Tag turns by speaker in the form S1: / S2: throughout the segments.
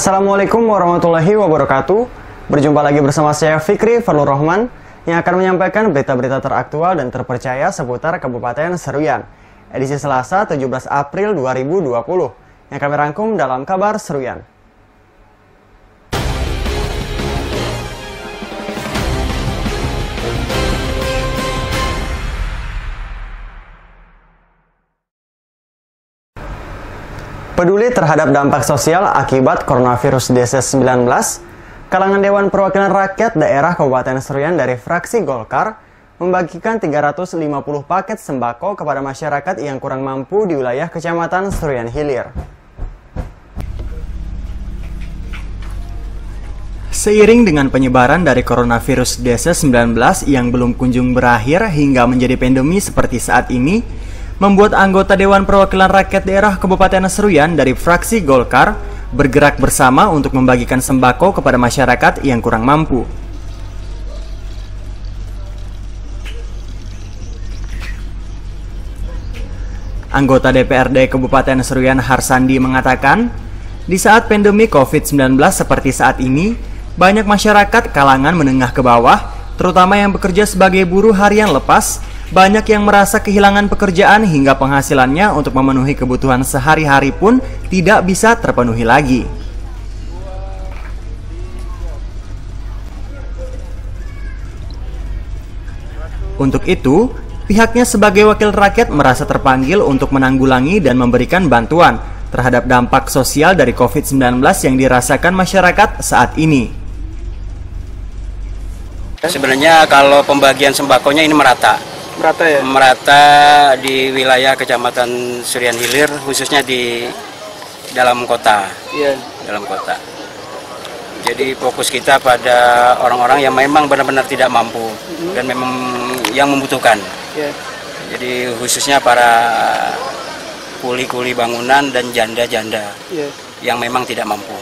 S1: Assalamualaikum warahmatullahi wabarakatuh. Berjumpa lagi bersama saya Fikri Farlur Rahman yang akan menyampaikan berita-berita teraktual dan terpercaya seputar Kabupaten Seruyan. Edisi Selasa 17 April 2020 yang kami rangkum dalam Kabar Seruyan. Peduli terhadap dampak sosial akibat coronavirus DC-19, kalangan Dewan Perwakilan Rakyat Daerah Kabupaten Seruyan dari fraksi Golkar membagikan 350 paket sembako kepada masyarakat yang kurang mampu di wilayah Kecamatan Seruyan Hilir. Seiring dengan penyebaran dari coronavirus DC-19 yang belum kunjung berakhir hingga menjadi pandemi seperti saat ini, membuat anggota Dewan Perwakilan Rakyat Daerah Kabupaten Seruyan dari fraksi Golkar bergerak bersama untuk membagikan sembako kepada masyarakat yang kurang mampu. Anggota DPRD Kabupaten Seruyan Harsandi mengatakan, di saat pandemi COVID-19 seperti saat ini, banyak masyarakat kalangan menengah ke bawah, terutama yang bekerja sebagai buruh harian lepas, banyak yang merasa kehilangan pekerjaan hingga penghasilannya untuk memenuhi kebutuhan sehari-hari pun tidak bisa terpenuhi lagi. Untuk itu, pihaknya sebagai wakil rakyat merasa terpanggil untuk menanggulangi dan memberikan bantuan terhadap dampak sosial dari COVID-19 yang dirasakan masyarakat saat ini.
S2: Sebenarnya kalau pembagian sembakonya ini merata ya? Merata di wilayah Kecamatan Seruyan Hilir, khususnya di dalam kota. Iya. Dalam kota. Jadi fokus kita pada orang-orang yang memang benar-benar tidak mampu dan memang yang membutuhkan. Iya. Jadi khususnya para kuli-kuli bangunan dan janda-janda yang memang tidak mampu.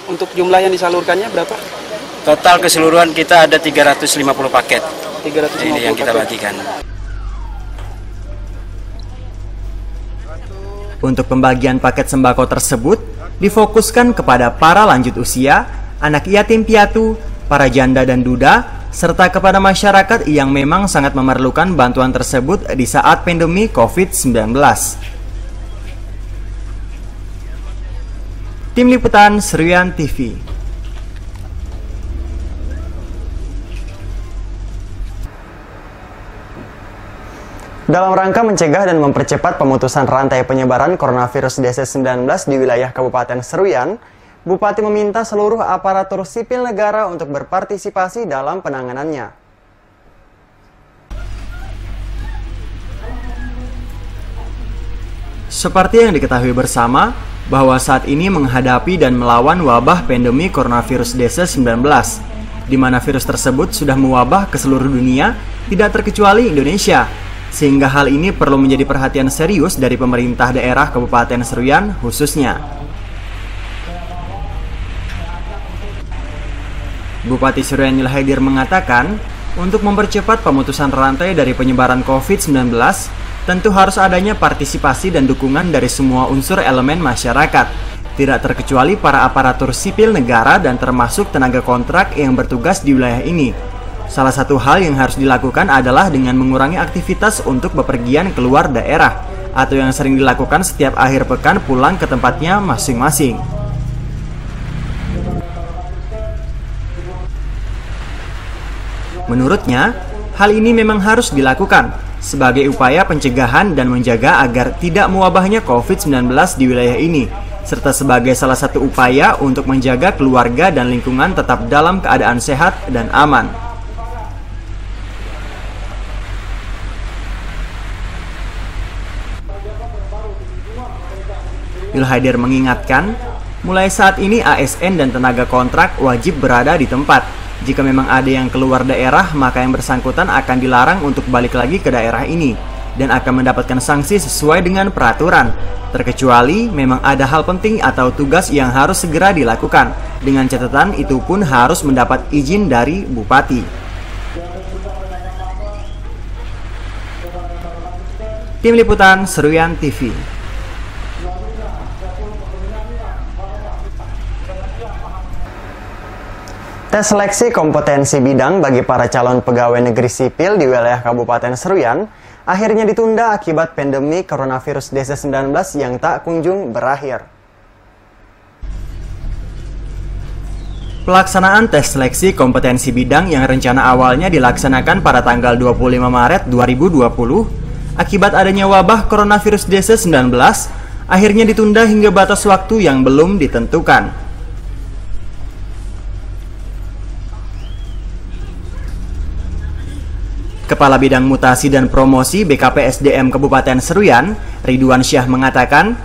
S3: Untuk jumlah yang disalurkannya berapa?
S2: Total keseluruhan kita ada 350 paket.
S3: 350
S2: ini yang kita bagikan.
S1: Untuk pembagian paket sembako tersebut difokuskan kepada para lanjut usia, anak yatim piatu, para janda dan duda, serta kepada masyarakat yang memang sangat memerlukan bantuan tersebut di saat pandemi COVID-19. Tim Liputan Seruyan TV. Dalam rangka mencegah dan mempercepat pemutusan rantai penyebaran coronavirus DC-19 di wilayah Kabupaten Seruyan, Bupati meminta seluruh aparatur sipil negara untuk berpartisipasi dalam penanganannya. Seperti yang diketahui bersama, bahwa saat ini menghadapi dan melawan wabah pandemi coronavirus DC-19, di mana virus tersebut sudah mewabah ke seluruh dunia, tidak terkecuali Indonesia. Sehingga hal ini perlu menjadi perhatian serius dari pemerintah daerah Kabupaten Seruyan khususnya. Bupati Seruyan Nilhaidir mengatakan, untuk mempercepat pemutusan rantai dari penyebaran COVID-19, tentu harus adanya partisipasi dan dukungan dari semua unsur elemen masyarakat, tidak terkecuali para aparatur sipil negara dan termasuk tenaga kontrak yang bertugas di wilayah ini. Salah satu hal yang harus dilakukan adalah dengan mengurangi aktivitas untuk bepergian keluar daerah atau yang sering dilakukan setiap akhir pekan pulang ke tempatnya masing-masing. Menurutnya, hal ini memang harus dilakukan sebagai upaya pencegahan dan menjaga agar tidak mewabahnya COVID-19 di wilayah ini, serta sebagai salah satu upaya untuk menjaga keluarga dan lingkungan tetap dalam keadaan sehat dan aman. Nilhaidir mengingatkan, mulai saat ini ASN dan tenaga kontrak wajib berada di tempat. Jika memang ada yang keluar daerah, maka yang bersangkutan akan dilarang untuk balik lagi ke daerah ini dan akan mendapatkan sanksi sesuai dengan peraturan. Terkecuali memang ada hal penting atau tugas yang harus segera dilakukan. Dengan catatan itu pun harus mendapat izin dari Bupati. Tim Liputan Seruyan TV. Tes seleksi kompetensi bidang bagi para calon pegawai negeri sipil di wilayah Kabupaten Seruyan akhirnya ditunda akibat pandemi coronavirus DC-19 yang tak kunjung berakhir. Pelaksanaan tes seleksi kompetensi bidang yang rencana awalnya dilaksanakan pada tanggal 25 Maret 2020 akibat adanya wabah coronavirus DC-19 akhirnya ditunda hingga batas waktu yang belum ditentukan. Kepala Bidang Mutasi dan Promosi BKPSDM Kabupaten Seruyan, Ridwan Syah mengatakan,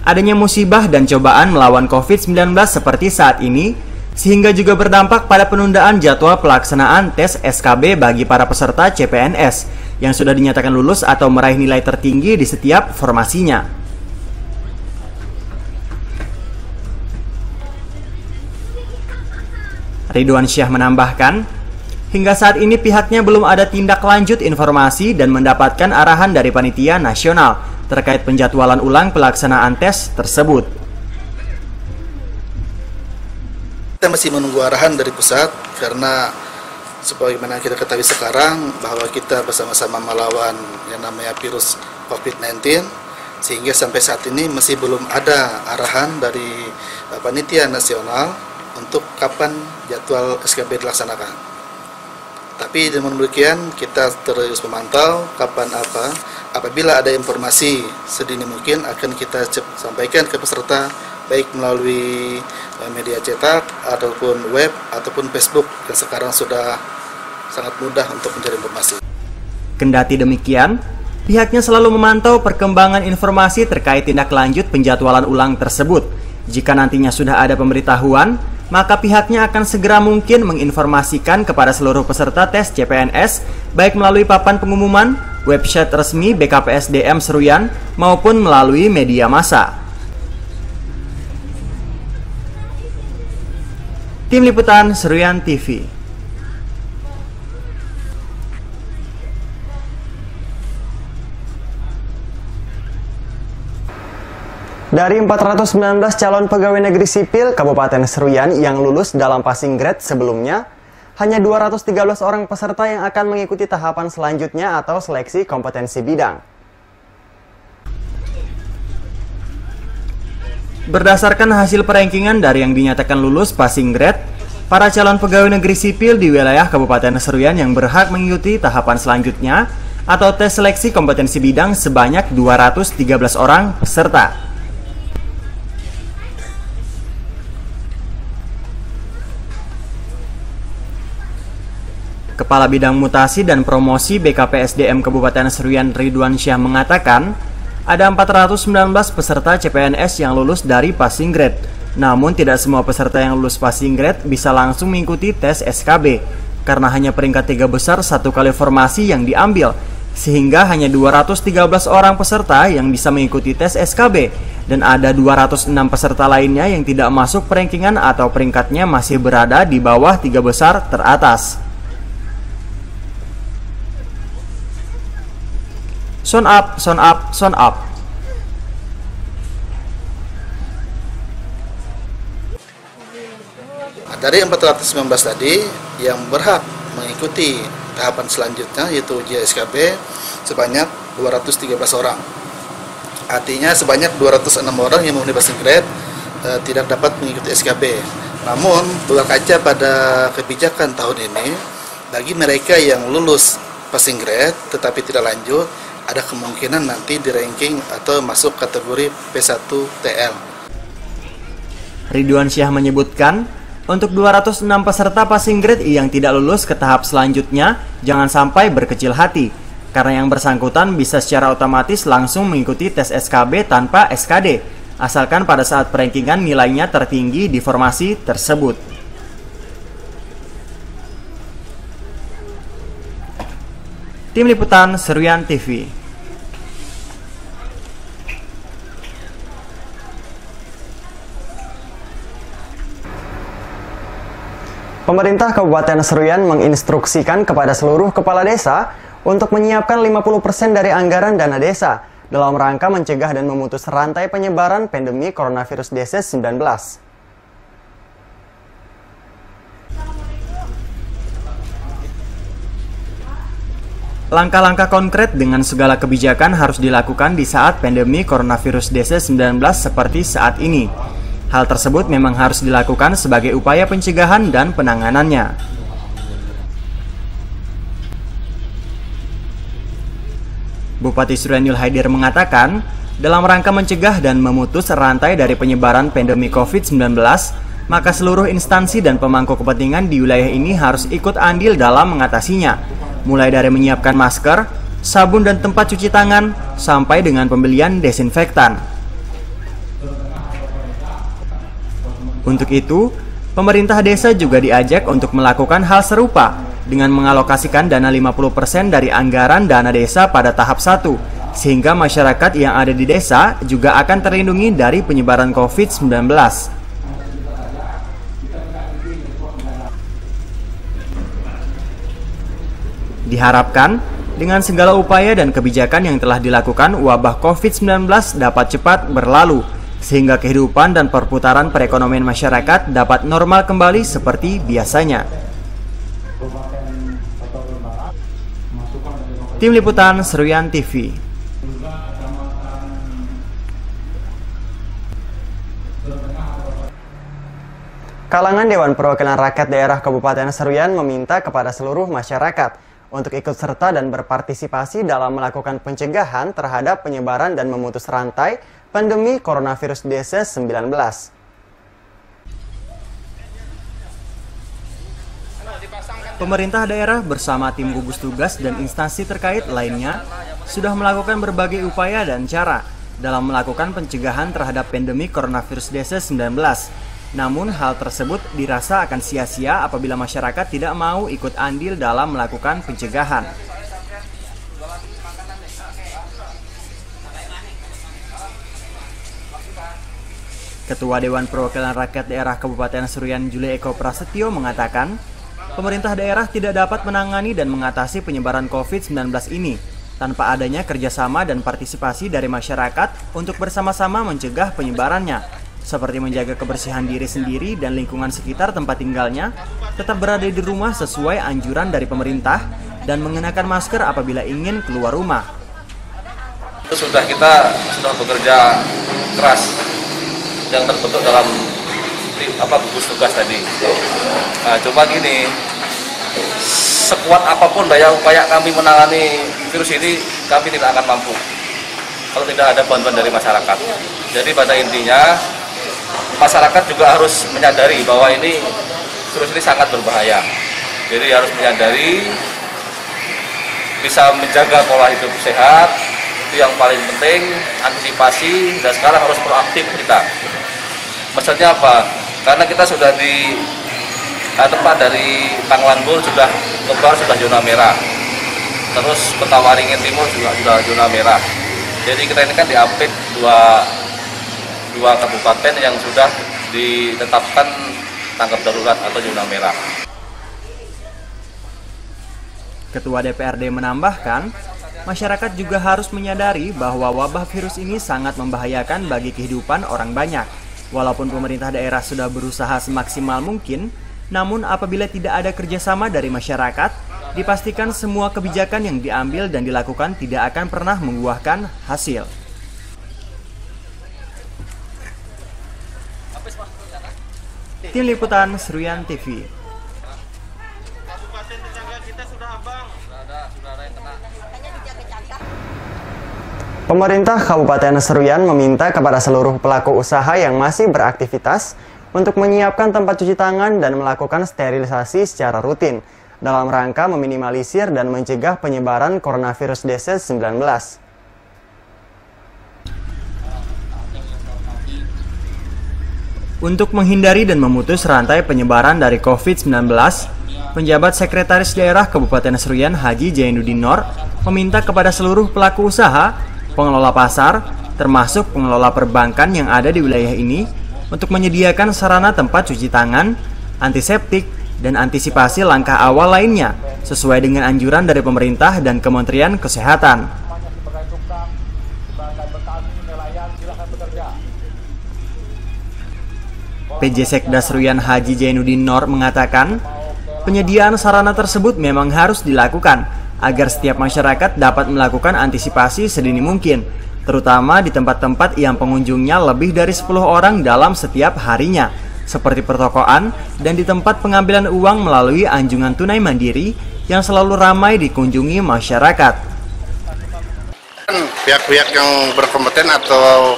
S1: adanya musibah dan cobaan melawan COVID-19 seperti saat ini, sehingga juga berdampak pada penundaan jadwal pelaksanaan tes SKB bagi para peserta CPNS yang sudah dinyatakan lulus atau meraih nilai tertinggi di setiap formasinya. Ridwan Syah menambahkan, hingga saat ini pihaknya belum ada tindak lanjut informasi dan mendapatkan arahan dari panitia nasional terkait penjadwalan ulang pelaksanaan tes tersebut.
S4: Kita masih menunggu arahan dari pusat karena sebagaimana kita ketahui sekarang bahwa kita bersama-sama melawan yang namanya virus COVID-19, sehingga sampai saat ini masih belum ada arahan dari panitia nasional untuk kapan jadwal SKB dilaksanakan. Tapi dengan demikian kita terus memantau kapan apabila ada informasi sedini mungkin akan kita sampaikan ke peserta baik melalui media cetak ataupun web ataupun Facebook yang sekarang sudah sangat mudah untuk mencari informasi.
S1: Kendati demikian, pihaknya selalu memantau perkembangan informasi terkait tindak lanjut penjadwalan ulang tersebut. Jika nantinya sudah ada pemberitahuan, maka pihaknya akan segera mungkin menginformasikan kepada seluruh peserta tes CPNS, baik melalui papan pengumuman, website resmi BKPSDM Seruyan, maupun melalui media massa. Tim Liputan Seruyan TV. Dari 419 calon pegawai negeri sipil Kabupaten Seruyan yang lulus dalam passing grade sebelumnya, hanya 213 orang peserta yang akan mengikuti tahapan selanjutnya atau seleksi kompetensi bidang. Berdasarkan hasil perankingan dari yang dinyatakan lulus passing grade, para calon pegawai negeri sipil di wilayah Kabupaten Seruyan yang berhak mengikuti tahapan selanjutnya atau tes seleksi kompetensi bidang sebanyak 213 orang peserta. Kepala Bidang Mutasi dan Promosi BKPSDM Kabupaten Seruyan Ridwan Syah mengatakan, ada 419 peserta CPNS yang lulus dari passing grade. Namun tidak semua peserta yang lulus passing grade bisa langsung mengikuti tes SKB, karena hanya peringkat 3 besar satu kali formasi yang diambil, sehingga hanya 213 orang peserta yang bisa mengikuti tes SKB, dan ada 206 peserta lainnya yang tidak masuk perankingan atau peringkatnya masih berada di bawah 3 besar teratas. Sound up, sound up, sound up.
S4: Dari 419 tadi yang berhak mengikuti tahapan selanjutnya yaitu ujian SKB sebanyak 213 orang. Artinya sebanyak 206 orang yang memenuhi passing grade tidak dapat mengikuti SKB. Namun berkaca pada kebijakan tahun ini, bagi mereka yang lulus passing grade tetapi tidak lanjut, ada kemungkinan nanti di ranking atau masuk kategori P1 TL.
S1: Ridwan Syah menyebutkan, untuk 206 peserta passing grade yang tidak lulus ke tahap selanjutnya, jangan sampai berkecil hati, karena yang bersangkutan bisa secara otomatis langsung mengikuti tes SKB tanpa SKD, asalkan pada saat perankingan nilainya tertinggi di formasi tersebut. Tim Liputan Seruyan TV. Pemerintah Kabupaten Seruyan menginstruksikan kepada seluruh kepala desa untuk menyiapkan 50% dari anggaran dana desa dalam rangka mencegah dan memutus rantai penyebaran pandemi coronavirus DC-19. Langkah-langkah konkret dengan segala kebijakan harus dilakukan di saat pandemi coronavirus DC-19 seperti saat ini. Hal tersebut memang harus dilakukan sebagai upaya pencegahan dan penanganannya. Bupati Suruyan Yul Haidir mengatakan, dalam rangka mencegah dan memutus rantai dari penyebaran pandemi COVID-19, maka seluruh instansi dan pemangku kepentingan di wilayah ini harus ikut andil dalam mengatasinya, mulai dari menyiapkan masker, sabun dan tempat cuci tangan, sampai dengan pembelian desinfektan. Untuk itu, pemerintah desa juga diajak untuk melakukan hal serupa dengan mengalokasikan dana 50% dari anggaran dana desa pada tahap 1, sehingga masyarakat yang ada di desa juga akan terlindungi dari penyebaran COVID-19. Diharapkan, dengan segala upaya dan kebijakan yang telah dilakukan, wabah COVID-19 dapat cepat berlalu, sehingga kehidupan dan perputaran perekonomian masyarakat dapat normal kembali seperti biasanya. Tim Liputan Seruyan TV. Kalangan Dewan Perwakilan Rakyat Daerah Kabupaten Seruyan meminta kepada seluruh masyarakat untuk ikut serta dan berpartisipasi dalam melakukan pencegahan terhadap penyebaran dan memutus rantai pandemi coronavirus DC-19. Pemerintah daerah bersama tim gugus tugas dan instansi terkait lainnya sudah melakukan berbagai upaya dan cara dalam melakukan pencegahan terhadap pandemi coronavirus DC-19. Namun hal tersebut dirasa akan sia-sia apabila masyarakat tidak mau ikut andil dalam melakukan pencegahan. Ketua Dewan Perwakilan Rakyat Daerah Kabupaten Seruyan Juli Eko Prasetyo mengatakan, pemerintah daerah tidak dapat menangani dan mengatasi penyebaran COVID-19 ini tanpa adanya kerjasama dan partisipasi dari masyarakat untuk bersama-sama mencegah penyebarannya, seperti menjaga kebersihan diri sendiri dan lingkungan sekitar tempat tinggalnya, tetap berada di rumah sesuai anjuran dari pemerintah, dan mengenakan masker apabila ingin keluar rumah.
S5: Kita sudah bekerja keras yang terbentuk dalam gugus tugas tadi. Nah, cuma gini, sekuat apapun daya upaya kami menangani virus ini, kami tidak akan mampu kalau tidak ada bantuan dari masyarakat. Jadi pada intinya, masyarakat juga harus menyadari bahwa ini virus ini sangat berbahaya. Jadi harus menyadari, bisa menjaga pola hidup sehat, itu yang paling penting, antisipasi, dan sekarang harus proaktif kita. Maksudnya apa? Karena kita sudah di tempat dari Panglanbur sudah Kebar sudah zona merah, terus Petawaringin Timur juga sudah zona merah. Jadi kita ini kan diapit dua kabupaten yang sudah ditetapkan tanggap darurat atau zona merah.
S1: Ketua DPRD menambahkan, masyarakat juga harus menyadari bahwa wabah virus ini sangat membahayakan bagi kehidupan orang banyak. Walaupun pemerintah daerah sudah berusaha semaksimal mungkin, namun apabila tidak ada kerjasama dari masyarakat, dipastikan semua kebijakan yang diambil dan dilakukan tidak akan pernah membuahkan hasil. Tim Liputan Seruyan TV. Pemerintah Kabupaten Seruyan meminta kepada seluruh pelaku usaha yang masih beraktivitas untuk menyiapkan tempat cuci tangan dan melakukan sterilisasi secara rutin dalam rangka meminimalisir dan mencegah penyebaran coronavirus DC-19. Untuk menghindari dan memutus rantai penyebaran dari COVID-19, penjabat Sekretaris Daerah Kabupaten Seruyan Haji Jainuddin Nor meminta kepada seluruh pelaku usaha, pengelola pasar, termasuk pengelola perbankan yang ada di wilayah ini untuk menyediakan sarana tempat cuci tangan, antiseptik, dan antisipasi langkah awal lainnya sesuai dengan anjuran dari pemerintah dan Kementerian Kesehatan. PJ Sekda Seruyan Haji Jainuddin Nor mengatakan, penyediaan sarana tersebut memang harus dilakukan agar setiap masyarakat dapat melakukan antisipasi sedini mungkin, terutama di tempat-tempat yang pengunjungnya lebih dari 10 orang dalam setiap harinya, seperti pertokoan dan di tempat pengambilan uang melalui anjungan tunai mandiri yang selalu ramai dikunjungi masyarakat.
S6: Pihak-pihak yang berkompeten atau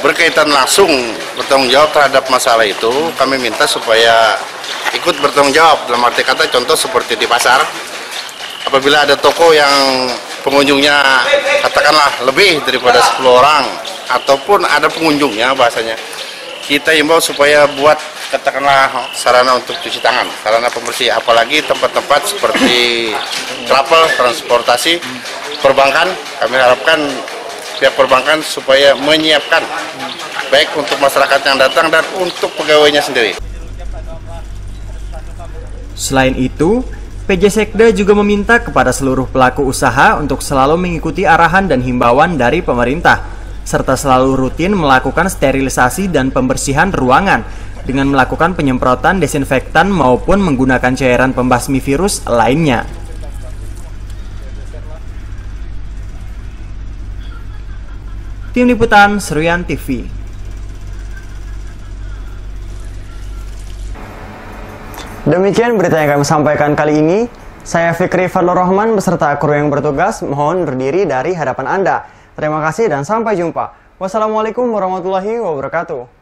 S6: berkaitan langsung bertanggung jawab terhadap masalah itu, kami minta supaya ikut bertanggung jawab. Dalam arti kata, contoh seperti di pasar, apabila ada toko yang pengunjungnya katakanlah lebih daripada 10 orang ataupun ada pengunjungnya, bahasanya kita imbau supaya buat katakanlah sarana untuk cuci tangan, sarana pembersih, apalagi tempat-tempat seperti travel, transportasi, perbankan. Kami harapkan pihak perbankan supaya menyiapkan baik untuk masyarakat yang datang dan untuk pegawainya sendiri.
S1: Selain itu, PJ Sekda juga meminta kepada seluruh pelaku usaha untuk selalu mengikuti arahan dan himbauan dari pemerintah, serta selalu rutin melakukan sterilisasi dan pembersihan ruangan dengan melakukan penyemprotan desinfektan maupun menggunakan cairan pembasmi virus lainnya. Tim Liputan Seruyan TV. Demikian berita yang kami sampaikan kali ini. Saya Fikri Fadlur Rahman beserta kru yang bertugas mohon berdiri dari hadapan Anda. Terima kasih dan sampai jumpa. Wassalamualaikum warahmatullahi wabarakatuh.